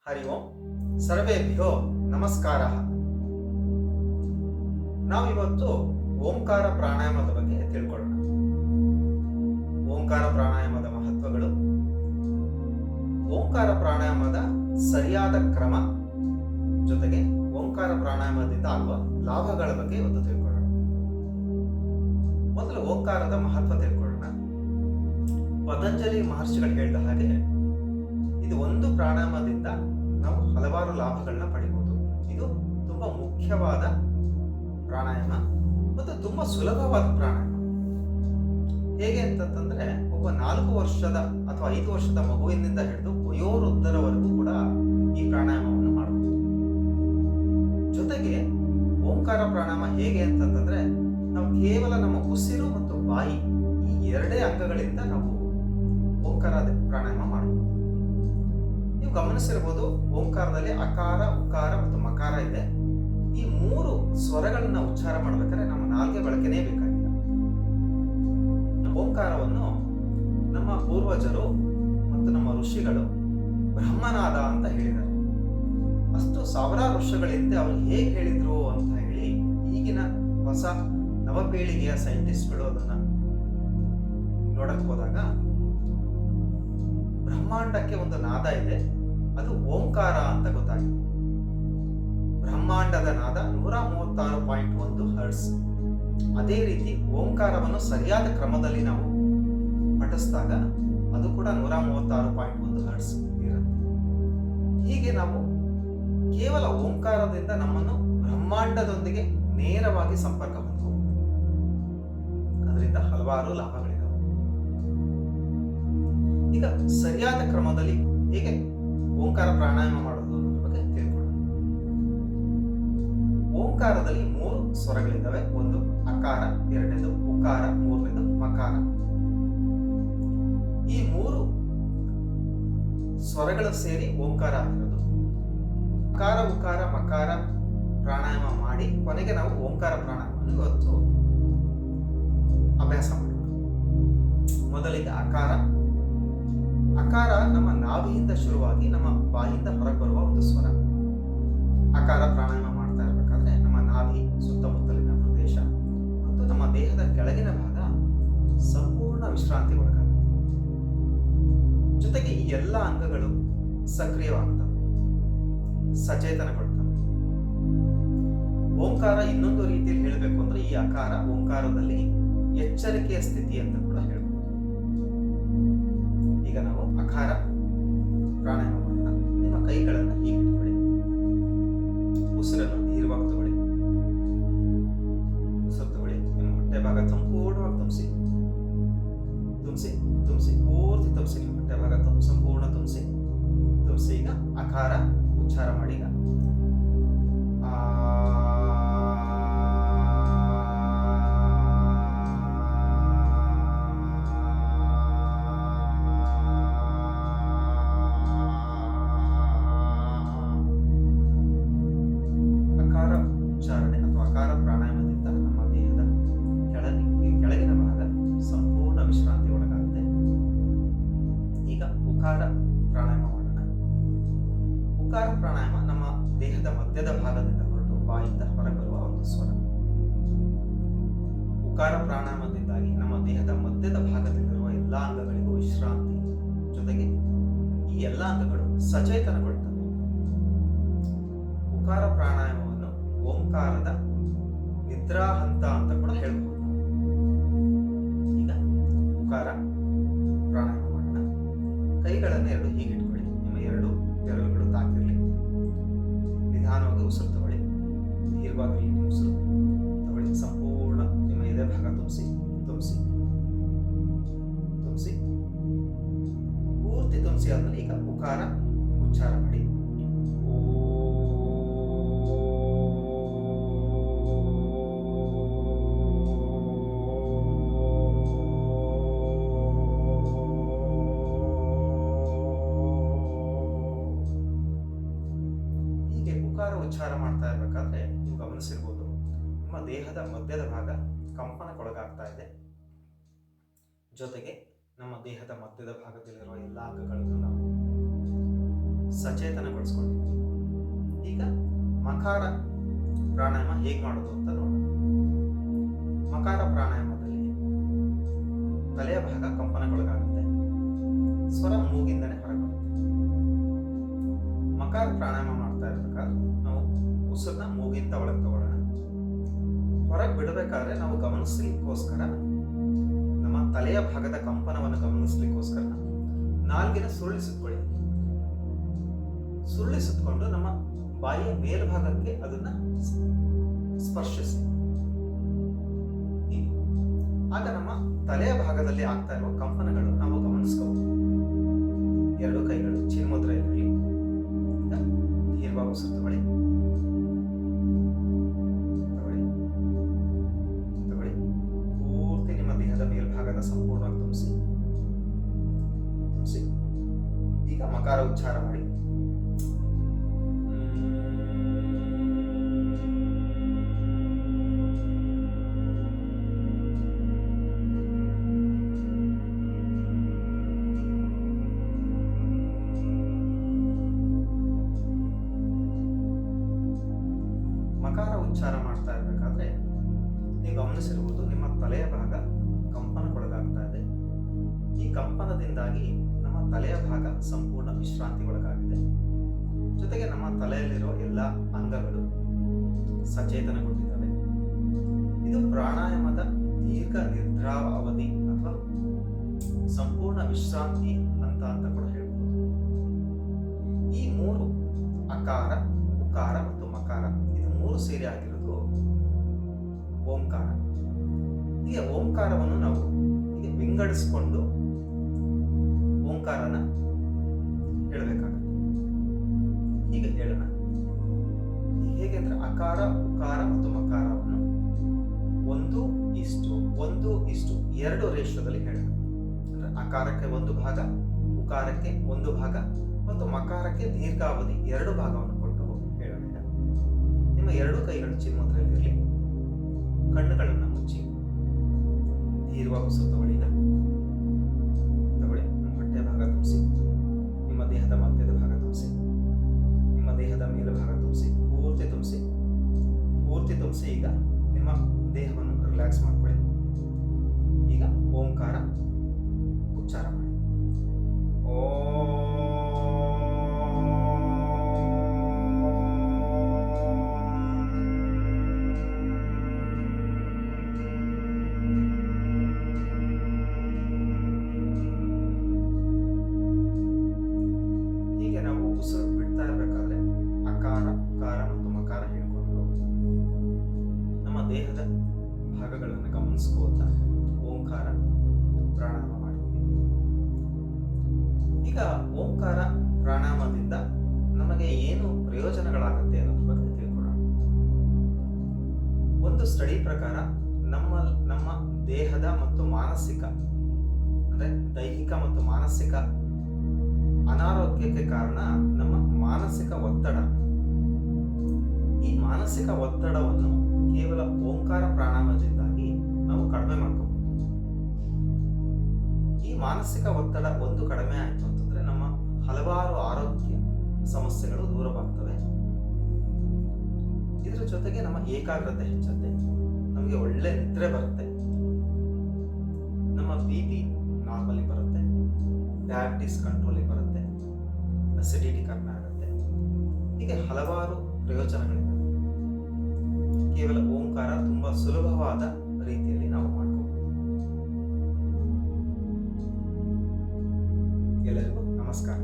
ಹರಿ ಓಂ ಸರ್ವೇಭ್ಯೋ ನಮಸ್ಕಾರ. ನಾವಿವತ್ತು ಓಂಕಾರ ಪ್ರಾಣಾಯಾಮದ ಬಗ್ಗೆ ತಿಳ್ಕೊಳ್ಳೋಣ. ಓಂಕಾರ ಪ್ರಾಣಾಯಾಮದ ಮಹತ್ವಗಳು, ಓಂಕಾರ ಪ್ರಾಣಾಯಾಮದ ಸರಿಯಾದ ಕ್ರಮ, ಜೊತೆಗೆ ಓಂಕಾರ ಪ್ರಾಣಾಯಾಮದಿಂದ ಆಗುವ ಲಾಭಗಳ ಬಗ್ಗೆ ಇವತ್ತು ತಿಳ್ಕೊಳ್ಳೋಣ. ಮೊದಲು ಓಂಕಾರದ ಮಹತ್ವ ತಿಳ್ಕೊಳ್ಳೋಣ. ಪತಂಜಲಿ ಮಹರ್ಷಿಗಳು ಹೇಳಿದ ಹಾಗೆ ಇದು ಒಂದು ಪ್ರಾಣಾಯಾಮದಿಂದ ನಾವು ಹಲವಾರು ಲಾಭಗಳನ್ನ ಪಡಿಬಹುದು. ಇದು ತುಂಬಾ ಮುಖ್ಯವಾದ ಪ್ರಾಣಾಯಾಮ ಮತ್ತು ತುಂಬಾ ಸುಲಭವಾದ ಪ್ರಾಣಾಯಾಮ. ಹೇಗೆ ಅಂತಂದ್ರೆ ಒಬ್ಬ 4 ವರ್ಷದ ಅಥವಾ 5 ವರ್ಷದ ಮಗುವಿನಿಂದ ಹಿಡಿದು ವಯೋವೃದ್ಧರವರೆಗೂ ಕೂಡ ಈ ಪ್ರಾಣಾಯಾಮವನ್ನು ಮಾಡಬಹುದು. ಜೊತೆಗೆ ಓಂಕಾರ ಪ್ರಾಣಾಯಾಮ ಹೇಗೆ ಅಂತಂದ್ರೆ ನಾವು ಕೇವಲ ನಮ್ಮ ಉಸಿರು ಮತ್ತು ಬಾಯಿ ಈ ಎರಡೇ ಅಂಗಗಳಿಂದ ನಾವು ಓಂಕಾರ ಪ್ರಾಣಾಯಾಮ ಮಾಡಬಹುದು. ನೀವು ಗಮನಿಸಿರಬಹುದು, ಓಂಕಾರದಲ್ಲಿ ಅಕಾರ, ಉಕಾರ ಮತ್ತು ಮಕಾರ ಇದೆ. ಈ 3 ಸ್ವರಗಳನ್ನ ಉಚ್ಚಾರ ಮಾಡ್ಬೇಕಾದ್ರೆ ನಮ್ಮ ನಾಲ್ಗೆ ಬಳಕೆನೇ ಬೇಕಾಗಿಲ್ಲ. ಓಂಕಾರವನ್ನು ನಮ್ಮ ಪೂರ್ವಜರು ಮತ್ತು ನಮ್ಮ ಋಷಿಗಳು ಬ್ರಹ್ಮನಾದ ಅಂತ ಹೇಳಿದ್ದಾರೆ. ಅಷ್ಟು ಸಾವಿರಾರು ವರ್ಷಗಳಿಂದ ಅವರು ಹೇಗೆ ಹೇಳಿದ್ರು ಅಂತ ಹೇಳಿ ಈಗಿನ ಹೊಸ ನವಪೀಳಿಗೆಯ ಸೈಂಟಿಸ್ಟ್ಗಳು ಅದನ್ನ ನೋಡಕ್ ಹೋದಾಗ ಬ್ರಹ್ಮಾಂಡಕ್ಕೆ ಒಂದು ನಾದ ಇದೆ, ಅದು ಓಂಕಾರ ಅಂತ ಗೊತ್ತಾಗಿದೆ. ಬ್ರಹ್ಮಾಂಡದ ನಾದ 136.1 ಹರ್ಟ್ಸ್. ಅದೇ ರೀತಿ ಓಂಕಾರವನ್ನು ಸರಿಯಾದ ಕ್ರಮದಲ್ಲಿ ನಾವು ಪಠಿಸಿದಾಗ ಅದು ಕೂಡ 136.1 ಹರ್ಟ್ಸ್ ಇರುತ್ತೆ. ಹೀಗೆ ನಾವು ಕೇವಲ ಓಂಕಾರದಿಂದ ನಮ್ಮನ್ನು ಬ್ರಹ್ಮಾಂಡದೊಂದಿಗೆ ನೇರವಾಗಿ ಸಂಪರ್ಕ ಹೊಂದಬಹುದು. ಅದರಿಂದ ಹಲವಾರು ಲಾಭಗಳಿವೆ. ಈಗ ಸರಿಯಾದ ಕ್ರಮದಲ್ಲಿ ಹೇಗೆ ಓಂಕಾರ ಪ್ರಾಣಾಯಾಮ ಮಾಡೋದು ಅನ್ನೋದ್ರ ಬಗ್ಗೆ ತಿಳ್ಕೊಳ್ಳೋಣ. ಓಂಕಾರದಲ್ಲಿ 3 ಸ್ವರಗಳಿದ್ದಾವೆ. ಒಂದು ಅಕಾರ, ಎರಡನೇದು ಉಕಾರ, ಮೂರನೇದು ಮಕಾರ. ಈ 3 ಸ್ವರಗಳು ಸೇರಿ ಓಂಕಾರ ಆಗಿರೋದು. ಅಕಾರ, ಉಕಾರ, ಮಕಾರ ಪ್ರಾಣಾಯಾಮ ಮಾಡಿ ಕೊನೆಗೆ ನಾವು ಓಂಕಾರ ಪ್ರಾಣಾಯಾಮವನ್ನು ಇವತ್ತು ಅಭ್ಯಾಸ ಮಾಡೋಣ. ಮೊದಲಿಗೆ ಅಕಾರ. ಅಕಾರ ನಮ್ಮ ನಾಭಿಯಿಂದ ಶುರುವಾಗಿ ನಮ್ಮ ಬಾಯಿಂದ ಹೊರಗೆ ಬರುವ ಒಂದು ಸ್ವರ. ಅಕಾರ ಪ್ರಾಣಾಯಾಮ ಮಾಡ್ತಾ ಇರಬೇಕಾದ್ರೆ ನಮ್ಮ ನಾಭಿ ಸುತ್ತಮುತ್ತಲಿನ ಪ್ರದೇಶ ಮತ್ತು ನಮ್ಮ ದೇಹದ ಕೆಳಗಿನ ಭಾಗ ಸಂಪೂರ್ಣ ವಿಶ್ರಾಂತಿ ಒಳಗಾಗುತ್ತೆ. ಜೊತೆಗೆ ಈ ಎಲ್ಲ ಅಂಗಗಳು ಸಕ್ರಿಯವಾಗ್ತವೆ, ಸಚೇತನಗೊಳ್ತವೆ. ಓಂಕಾರ ಇನ್ನೊಂದು ರೀತಿಯಲ್ಲಿ ಹೇಳಬೇಕು ಅಂದ್ರೆ ಈ ಅಕಾರ ಓಂಕಾರದಲ್ಲಿ ಎಚ್ಚರಿಕೆಯ ಸ್ಥಿತಿ ಅಂತ ಕೂಡ ಹೇಳ್ಬೋದು. ಈಗ ನಾವು ಅಕಾರ ಪ್ರಾಣಾಯಾಮ ಮಾಡೋಣ. ನಿಮ್ಮ ಕೈಗಳನ್ನು ಹೀಗೆ ಇಟ್ಕೊಳ್ಳಿ. ಉಸಿರನ್ನು ದೀರ್ಘವಾಗಿ ತಗೊಳ್ಳಿ. ಉಸಿರು ತಗೊಳ್ಳಿ. ನಿಮ್ಮ ಹೊಟ್ಟೆ ಭಾಗ ಸಂಪೂರ್ಣವಾಗಿ ತುಂಬಿಸಿ ತುಂಬಿಸಿ ತುಂಬಿಸಿ ಪೂರ್ತಿ ತುಂಬಿಸಿ. ನಿಮ್ಮ ಹೊಟ್ಟೆ ಭಾಗ ಸಂಪೂರ್ಣ ತುಂಬಿಸಿ ತುಂಬಿಸಿ. ಈಗ ಅಕಾರ ಉಚ್ಚಾರ ಮಾಡಿ. ಈಗ ಉಚ್ಚಾರಣೆ ಅಥವಾ ಅಕಾರ ಪ್ರಾಣಾಯಾಮದಿಂದ ನಮ್ಮ ದೇಹದ ಕೆಳಗಿನ ಭಾಗ ಸಂಪೂರ್ಣ ವಿಶ್ರಾಂತಿ ಒಳಗಾಗುತ್ತೆ. ಈಗ ಉಕಾರ ಪ್ರಾಣಾಯಾಮ ಮಾಡೋಣ. ಉಕಾರ ಪ್ರಾಣಾಯಾಮ ನಮ್ಮ ದೇಹದ ಮಧ್ಯದ ಭಾಗದಿಂದ ಹೊರಟು ಬಾಯಿಂದ ಹೊರಬರುವ ಒಂದು ಸ್ವರ. ಉಕಾರ ಪ್ರಾಣಾಯಾಮದಿಂದಾಗಿ ನಮ್ಮ ದೇಹದ ಮಧ್ಯದ ಭಾಗದಲ್ಲಿರುವ ಎಲ್ಲಾ ಅಂಗಗಳಿಗೂ ವಿಶ್ರಾಂತಿ, ಜೊತೆಗೆ ಈ ಎಲ್ಲಾ ಅಂಗಗಳು ಸಚೇತನಗೊಳ್ತವೆ. ಉಕಾರ ಪ್ರಾಣಾಯಾಮವನ್ನು ಓಂಕಾರದ ನಿದ್ರಾ ಹಂತ ಅಂತ ಕೂಡ ಹೇಳ್ಬೋದು. ಈಗ ಉಕಾರ ಪ್ರಾಣಾಯಾಮ ಮಾಡೋಣ. ಕೈಗಳನ್ನು ಎರಡು ಹೀಗೆ ಇಟ್ಕೊಳ್ಳಿ. ನಿಮ್ಮ 2 ಬೆರಳುಗಳು ತಾಕಿರಲಿ. ನಿಧಾನವಾಗಿ ಉಸಿರು ತಗೊಳ್ಳಿ. ದೀರ್ಘವಾಗಿ ಉಸಿರು ತಗೊಳ್ಳಿ. ಸಂಪೂರ್ಣ ನಿಮ್ಮ ಎದೆ ಭಾಗ ತುಂಬಿಸಿ ತುಂಬಿಸಿ ತುಂಬಿಸಿ ಪೂರ್ತಿ ತುಂಬಿಸಿ ಆದ್ಮೇಲೆ ಈಗ ಉಕಾರ ಉಚ್ಚಾರ ಮಾಡಿ. ಉಚ್ಚಾರ ಮಾಡ್ತಾ ಇರಬೇಕಾದ್ರೆ ನೀವು ಗಮನಿಸಿರ್ಬೋದು, ನಿಮ್ಮ ದೇಹದ ಮಧ್ಯದ ಭಾಗ ಕಂಪನಕ್ಕೊಳಗಾಗ್ತಾ ಇದೆ. ಜೊತೆಗೆ ನಮ್ಮ ದೇಹದ ಮಧ್ಯದ ಭಾಗದಲ್ಲಿರುವ ಎಲ್ಲ ಅಂಗಗಳನ್ನು ನಾವು ಸಚೇತನಗೊಳಿಸ್ಕೊಂಡಿದ್ದೀವಿ. ಈಗ ಮಕಾರ ಪ್ರಾಣಾಯಾಮ ಹೇಗೆ ಮಾಡೋದು ಅಂತ ನೋಡೋಣ. ಮಕಾರ ಪ್ರಾಣಾಯಾಮದಲ್ಲಿ ತಲೆಯ ಭಾಗ ಕಂಪನಗೊಳಗಾಗುತ್ತೆ, ಸ್ವರ ಮೂಗಿಂದನೇ ಹೊರಗೆ ಬರುತ್ತೆ. ಮಕಾರ ಪ್ರಾಣಾಯಾಮ ಮಾಡ್ತಾ ಇರಬೇಕಾದ್ರೆ ನಾವು ಉಸಿರನ್ನ ಮೂಗಿಂದ ಒಳಗೆ ತಗೊಳ್ಳೋಣ. ಹೊರಗೆ ಬಿಡಬೇಕಾದ್ರೆ ನಾವು ಗಮನಿಸ್ಲಿಕ್ಕೋಸ್ಕರ, ನಮ್ಮ ತಲೆಯ ಭಾಗದ ಕಂಪನವನ್ನು ಗಮನಿಸ್ಲಿಕ್ಕೋಸ್ಕರ ನಾಲ್ಗಿನ ಸುರುಳಿ ಸುತ್ಕೊಳ್ಳಿ. ಸುರುಳಿ ಸುತ್ತಕೊಂಡು ನಮ್ಮ ಬಾಯಿಯ ಮೇಲ್ಭಾಗಕ್ಕೆ ಅದನ್ನ ಸ್ಪರ್ಶಿಸಿ. ಆಗ ನಮ್ಮ ತಲೆಯ ಭಾಗದಲ್ಲಿ ಆಗ್ತಾ ಇರುವ ಕಂಪನಗಳು ನಾವು ಗಮನಿಸ್ಕೋಬಹುದು. ಎರಡು ಕೈಗಳು ಚಿನ್ಮುದ್ರೆಯಲ್ಲಿ ದೀರ್ಘವಾಗಿ ಉಸಿರು ತಗೊಳ್ಳಿ, ಪೂರ್ತಿ ನಿಮ್ಮ ದೇಹದ ಮೇಲ್ಭಾಗದ ಸಂಪೂರ್ಣವಾಗಿ ತುಂಬಿಸಿ. ಈಗ ಮಕಾರ ಉಚ್ಚಾರ ಮಾಡಿ. ಮಕಾರ ಉಚ್ಚಾರ ಮಾಡ್ತಾ ಇರಬೇಕಾದ್ರೆ ನೀವು ಗಮನಿಸಿರುವುದು ನಿಮ್ಮ ತಲೆಯ ಭಾಗ ಕಂಪನಕ್ಕೊಳಗಾಗ್ತಾ ಇದೆ. ಈ ಕಂಪನದಿಂದಾಗಿ ನಮ್ಮ ತಲೆಯ ಭಾಗ ಸಂಪೂರ್ಣ ವಿಶ್ರಾಂತಿಗೊಳಗಾಗಿದೆ. ಜೊತೆಗೆ ನಮ್ಮ ತಲೆಯಲ್ಲಿರುವ ಎಲ್ಲ ಅಂಗಗಳು ಸಚೇತನಗೊಂಡಿದ್ದಾವೆ. ಇದು ಪ್ರಾಣಾಯಾಮದ ದೀರ್ಘ ನಿದ್ರಾ ಅವಧಿ ಅಥವಾ ಸಂಪೂರ್ಣ ವಿಶ್ರಾಂತಿ ಅಂತ ಕೂಡ ಹೇಳ್ಬೋದು. ಈ ಮೂರು ಅಕಾರ, ಉಕಾರ ಮತ್ತು ಮಕಾರ, ಇದು ಮೂರು ಸೇರಿ ಆಗಿರೋದು ಓಂಕಾರ. ಹೀಗೆ ಓಂಕಾರವನ್ನು ನಾವು ಹೀಗೆ ವಿಂಗಡಿಸಿಕೊಂಡು ಓಂಕಾರನ ಹೇಳಬೇಕಾಗುತ್ತೆ. ಹೀಗೆ ಹೇಳೋಣ. ಹೇಗೆ ಅಂದ್ರೆ ಅಕಾರ, ಉಕಾರ ಮತ್ತು ಮಕಾರವನ್ನು 1:1:2 ರೇಷಿಯೋದಲ್ಲಿ ಹೇಳೋಣ. ಅಂದ್ರೆ ಅಕಾರಕ್ಕೆ ಒಂದು ಭಾಗ, ಉಕಾರಕ್ಕೆ ಒಂದು ಭಾಗ ಮತ್ತು ಮಕಾರಕ್ಕೆ ದೀರ್ಘಾವಧಿ 2 ಭಾಗವನ್ನು ಕೊಟ್ಟು ಹೇಳೋಣ. ನಿಮ್ಮ 2 ಕೈಗಳು ಚಿನ್ಮುದ್ರೆಯಲ್ಲಿರಲಿ, ಕಣ್ಣುಗಳನ್ನು ಮುಚ್ಚಿ ದೀರ್ಘವಾಗಿ ಉಸಿರು ತಗೊಳ್ಳಿ. ನಿಮ್ಮ ಹೊಟ್ಟೆ ಭಾಗ ತುಂಬಿಸಿ, ನಿಮ್ಮ ದೇಹದ ಮಧ್ಯದ ಭಾಗ ತುಂಬಿಸಿ, ನಿಮ್ಮ ದೇಹದ ಮೇಲು ಭಾಗ ತುಂಬಿಸಿ, ಪೂರ್ತಿ ತುಂಬಿಸಿ. ಈಗ ನಿಮ್ಮ ದೇಹವನ್ನು ರಿಲ್ಯಾಕ್ಸ್ ಮಾಡ್ಕೊಳ್ಳಿ. ಈಗ ಓಂಕಾರ ಉಚ್ಚಾರ ಮಾಡಿ. ಹೀಗೆ ನಾವು ಉಸಿರು ಬಿಡ್ತಾ ಇರಬೇಕಾದ್ರೆ ಅಕಾರ, ಉಕಾರ ಮತ್ತು ಮಕಾರ ಹೇಳ್ಕೊಂಡು ನಮ್ಮ ದೇಹದ ಭಾಗಗಳನ್ನು ಗಮನಿಸ್ಕೋತಾ ಓಂಕಾರ ಪ್ರಾಣಾಯಾಮ ಮಾಡ್ತೀವಿ. ಈಗ ಓಂಕಾರ ಪ್ರಾಣಾಯಾಮದಿಂದ ನಮಗೆ ಏನು ಪ್ರಯೋಜನಗಳಾಗುತ್ತೆ ಅನ್ನೋದ್ರ ಬಗ್ಗೆ ತಿಳ್ಕೊಳ್ಳೋಣ. ಒಂದು ಸ್ಟಡಿ ಪ್ರಕಾರ ನಮ್ಮ ದೇಹದ ಮತ್ತು ಮಾನಸಿಕ, ಅಂದ್ರೆ ದೈಹಿಕ ಮತ್ತು ಮಾನಸಿಕ ಅನಾರೋಗ್ಯಕ್ಕೆ ಕಾರಣ ನಮ್ಮ ಮಾನಸಿಕ ಒತ್ತಡ. ಈ ಮಾನಸಿಕ ಒತ್ತಡವನ್ನು ಕೇವಲ ಓಂಕಾರ ಪ್ರಾಣಾಯಾಮದಿಂದಾಗಿ ನಾವು ಕಡಿಮೆ ಮಾಡ್ಕೋಬಹುದು. ಈ ಮಾನಸಿಕ ಒತ್ತಡ ಒಂದು ಕಡಿಮೆ ಆಯಿತು ಅಂತಂದ್ರೆ ನಮ್ಮ ಹಲವಾರು ಆರೋಗ್ಯ ಸಮಸ್ಯೆಗಳು ದೂರವಾಗ್ತವೆ. ಇದರ ಜೊತೆಗೆ ನಮ್ಮ ಏಕಾಗ್ರತೆ ಹೆಚ್ಚುತ್ತೆ, ನಮಗೆ ಒಳ್ಳೆ ನಿದ್ರೆ ಬರುತ್ತೆ, ನಮ್ಮ BP ನಾರ್ಮಲಿ ಬರುತ್ತೆ, ಡಯಾಬಿಟಿಸ್ ಕಂಟ್ರೋಲಿಗೆ ಬರುತ್ತೆ, ಅಸಿಡಿಟಿ ಕಡಿಮೆ ಆಗುತ್ತೆ. ಹೀಗೆ ಹಲವಾರು ಪ್ರಯೋಜನಗಳಿವೆ. ಕೇವಲ ಓಂಕಾರ ತುಂಬಾ ಸುಲಭವಾದ ರೀತಿಯಲ್ಲಿ ನಾವು ಮಾಡ್ಕೋಬಹುದು. ಎಲ್ಲರಿಗೂ ನಮಸ್ಕಾರ.